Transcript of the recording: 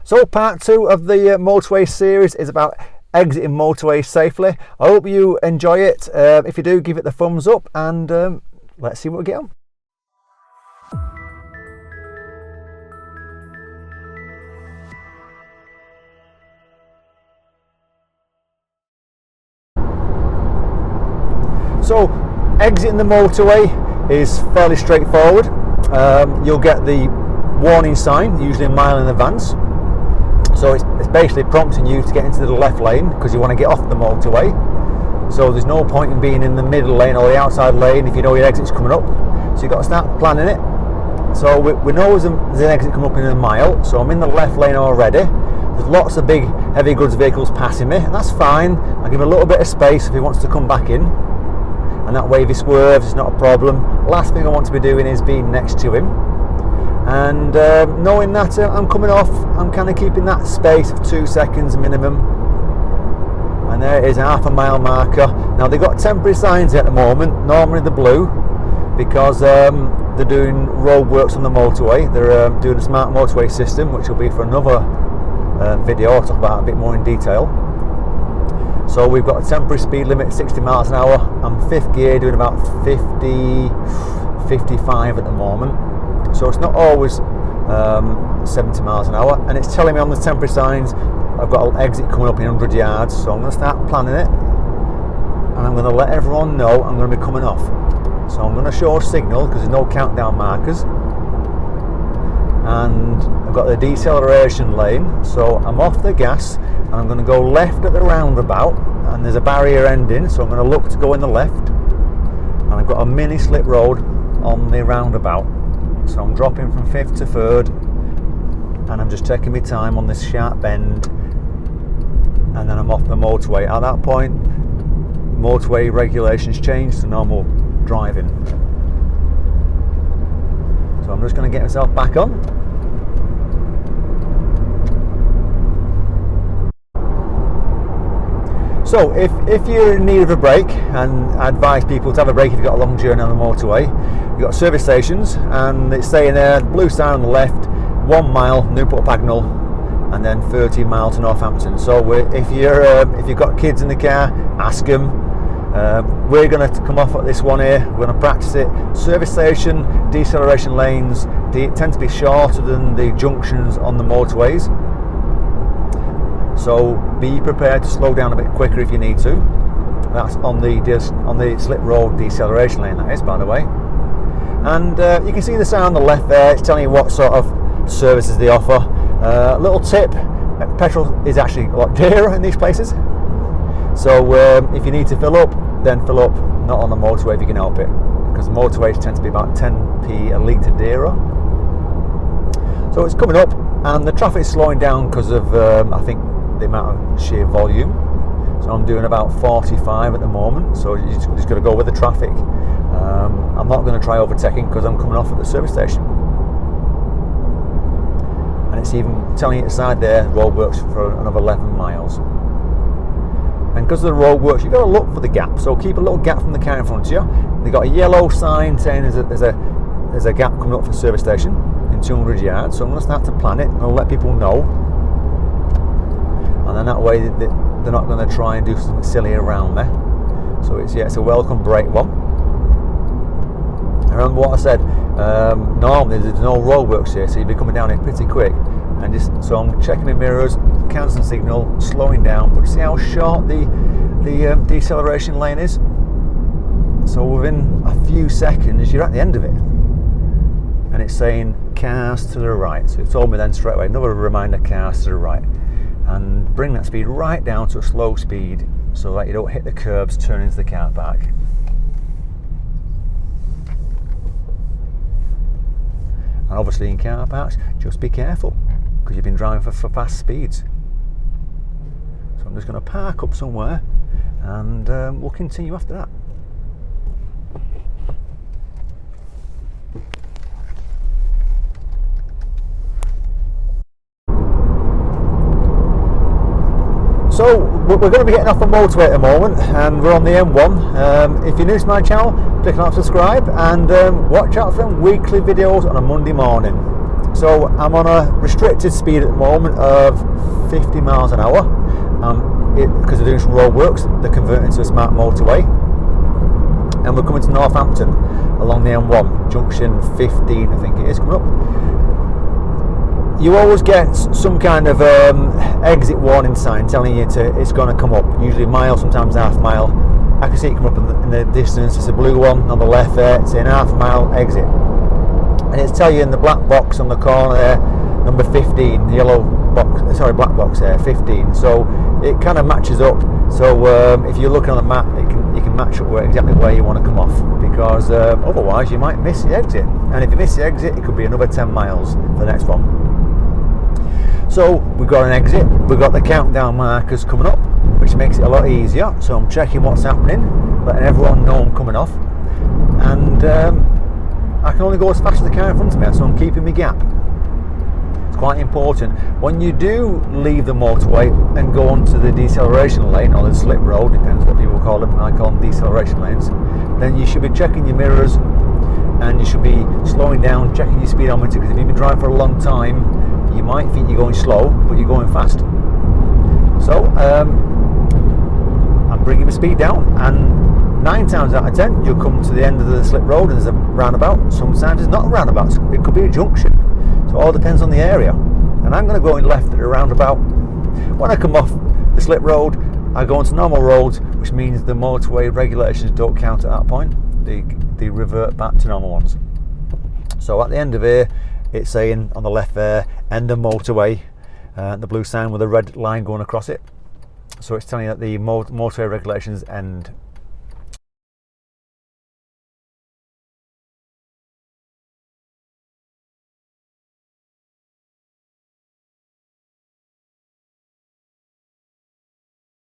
So part 2 of the Motorway series is about exiting motorways safely. I hope you enjoy it. If you do, give it the thumbs up, and let's see what we get on. So exiting the motorway is fairly straightforward. You'll get the warning sign, usually a mile in advance. So it's basically prompting you to get into the left lane because you want to get off the motorway. So there's no point in being in the middle lane or the outside lane if you know your exit's coming up. So you've got to start planning it. So we know there's an exit coming up in a mile, so I'm in the left lane already. There's lots of big heavy goods vehicles passing me, and that's fine. I give him a little bit of space if he wants to come back in, and that way if he swerves it's not a problem. Last thing I want to be doing is being next to him, and knowing that I'm coming off, I'm kind of keeping that space of 2 seconds minimum. And there is a half a mile marker. Now they've got temporary signs at the moment, normally the blue, because they're doing road works on the motorway. They're doing a smart motorway system, which will be for another video. I'll talk about it a bit more in detail. So we've got a temporary speed limit 60 miles an hour. I'm 5th gear, doing about 50, 55 at the moment. So it's not always 70 miles an hour, and it's telling me on the temporary signs I've got an exit coming up in 100 yards. So I'm going to start planning it, and I'm going to let everyone know I'm going to be coming off. So I'm going to show a signal because there's no countdown markers, and I've got the deceleration lane. So I'm off the gas and I'm going to go left at the roundabout, and there's a barrier ending, so I'm going to look to go in the left, and I've got a mini slip road on the roundabout. So I'm dropping from 5th to 3rd, and I'm just taking my time on this sharp bend, and then I'm off the motorway. At that point, motorway regulations change to normal driving. So I'm just going to get myself back on. So if you're in need of a break, and I advise people to have a break if you've got a long journey on the motorway, you've got service stations, and it's saying there, blue sign on the left, 1 mile Newport Pagnell, and then 13 miles to Northampton. So if you've got kids in the car, ask them. We're going to come off at this one here. We're going to practice it. Service station, deceleration lanes, they tend to be shorter than the junctions on the motorways. So be prepared to slow down a bit quicker if you need to. That's on the slip road deceleration lane, that is, by the way. And you can see the sign on the left there. It's telling you what sort of services they offer. Little tip: petrol is actually a lot dearer in these places. So if you need to fill up, then fill up, not on the motorway if you can help it, because the motorways tend to be about 10p a litre dearer. So it's coming up, and the traffic's slowing down because of I think the amount of sheer volume. So I'm doing about 45 at the moment, so you just got to go with the traffic. I'm not going to try overtaking because I'm coming off at the service station, and it's even telling you inside there roadworks for another 11 miles. And because of the roadworks, you've got to look for the gap, so keep a little gap from the car in front of you. They've got a yellow sign saying there's a gap coming up for the service station in 200 yards, so I'm going to start to plan it, and I'll let people know, and then that way they're not going to try and do something silly around there. So it's a welcome break one. I remember what I said, normally there's no roadworks here, so you'd be coming down here pretty quick, and so I'm checking my mirrors, cancelling signal, slowing down, but see how short the deceleration lane is? So within a few seconds you're at the end of it, and it's saying cars to the right. So it told me then straight away, another reminder, cars to the right, and bring that speed right down to a slow speed so that you don't hit the curbs, turn into the car park. And obviously in car parks, just be careful, because you've been driving for fast speeds. So I'm just going to park up somewhere, and we'll continue after that. So we're going to be getting off the motorway at the moment, and we're on the M1. If you're new to my channel, click on subscribe, and watch out for them weekly videos on a Monday morning. So So I'm on a restricted speed at the moment of 50 miles an hour because they're doing some road works. They're converting to a smart motorway, and we're coming to Northampton along the M1 junction 15, I think it is, coming up. You always get some kind of exit warning sign telling you it's going to come up, usually a mile, sometimes half mile. I can see it come up in the distance. It's a blue one on the left there. It's in half mile exit, and it's telling you in the black box on the corner there, number 15, the yellow box, sorry, black box there, 15. So it kind of matches up. So if you're looking on the map, you can match up exactly where you want to come off, because otherwise you might miss the exit. And if you miss the exit, it could be another 10 miles for the next one. So we've got an exit, we've got the countdown markers coming up, which makes it a lot easier. So I'm checking what's happening, letting everyone know I'm coming off, and I can only go as fast as the car in front of me, so I'm keeping my gap. It's quite important. When you do leave the motorway and go onto the deceleration lane, or the slip road, depends what people call them, I call them deceleration lanes, then you should be checking your mirrors, and you should be slowing down, checking your speedometer, because if you've been driving for a long time, you might think you're going slow, but you're going fast. So I'm bringing the speed down, and 9 times out of 10 you'll come to the end of the slip road and there's a roundabout. Sometimes it's not a roundabout, it could be a junction. So it all depends on the area. And I'm going to go in left at a roundabout. When I come off the slip road, I go onto normal roads, which means the motorway regulations don't count at that point. They revert back to normal ones. So at the end of here, it's saying on the left there, end of motorway, the blue sign with a red line going across it. So it's telling you that the motorway regulations end